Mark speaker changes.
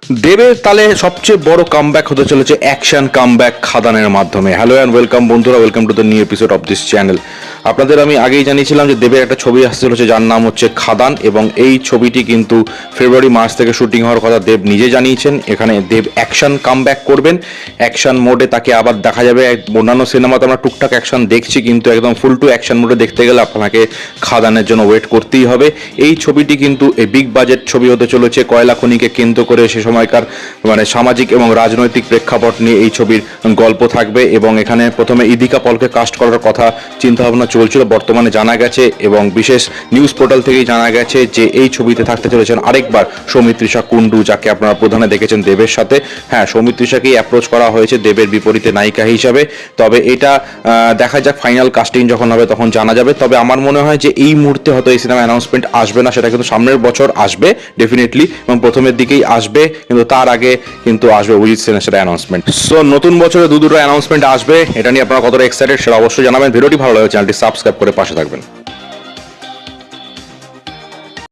Speaker 1: দেবের তালে সবচেয়ে বড় কামব্যাক হতে চলেছে অ্যাকশন কামব্যাক খাদানের মাধ্যমে। হ্যালো অ্যান্ড ওয়েলকাম বন্ধুরা, welcome to the new episode of this channel. আপনাদের আমি আগেই জানিয়েছিলাম যে দেবের একটা ছবি আসতে চলেছে যার নাম হচ্ছে খাদান, এবং এই ছবিটি কিন্তু ফেব্রুয়ারি মাস থেকে শুটিং হওয়ার কথা দেব নিজে জানিয়েছেন। এখানে দেব অ্যাকশন কামব্যাক করবেন, অ্যাকশন মোডে তাকে আবার দেখা যাবে। অন্যান্য সিনেমাতে আমরা টুকটাক অ্যাকশন দেখছি, কিন্তু একদম ফুল টু অ্যাকশন মোডে দেখতে গেলে আপনাকে খাদানের জন্য ওয়েট করতেই হবে। এই ছবিটি কিন্তু এই বিগ বাজেট ছবি হতে চলেছে, কয়লা খনিকে কেন্দ্র করে সে সময়কার সামাজিক এবং রাজনৈতিক প্রেক্ষাপট নিয়ে এই ছবির গল্প থাকবে। এবং এখানে প্রথমে ইদিকা পলকে কাস্ট করার কথা চিন্তাভাবনা চলছিল, বর্তমানে জানা গেছে এবং বিশেষ নিউজ পোর্টাল থেকেই জানা গেছে যে এই ছবিতে থাকতে চলেছেন আরেকবার সৌমিত্রিষা কুন্ডু, যাকে আপনারা প্রধানে দেখেছেন দেবের সাথে। হ্যাঁ, সৌমিত্রিষাকেই অ্যাপ্রোচ করা হয়েছে দেবের বিপরীতে নায়িকা হিসাবে। তবে এটা দেখা যাক, ফাইনাল কাস্টিং যখন হবে তখন জানা যাবে। তবে আমার মনে হয় যে এই মুহূর্তে হয়তো এই সিনেমা অ্যানাউন্সমেন্ট আসবে না, সেটা কিন্তু সামনের বছর আসবে ডেফিনেটলি, এবং প্রথমের দিকেই আসবে, কিন্তু তার আগে কিন্তু আসবে অভিজিৎ সেনের সেটা অ্যানাউন্সমেন্ট। সো নতুন বছরে দুটো অ্যানাউন্সমেন্ট আসবে, এটা নিয়ে আপনারা কতটা এক্সাইটেড সেটা অবশ্যই জানাবেন। ভিডিওটি ভালো লাগে চ্যানেলটি সাবস্ক্রাইব করে পাশে থাকবেন।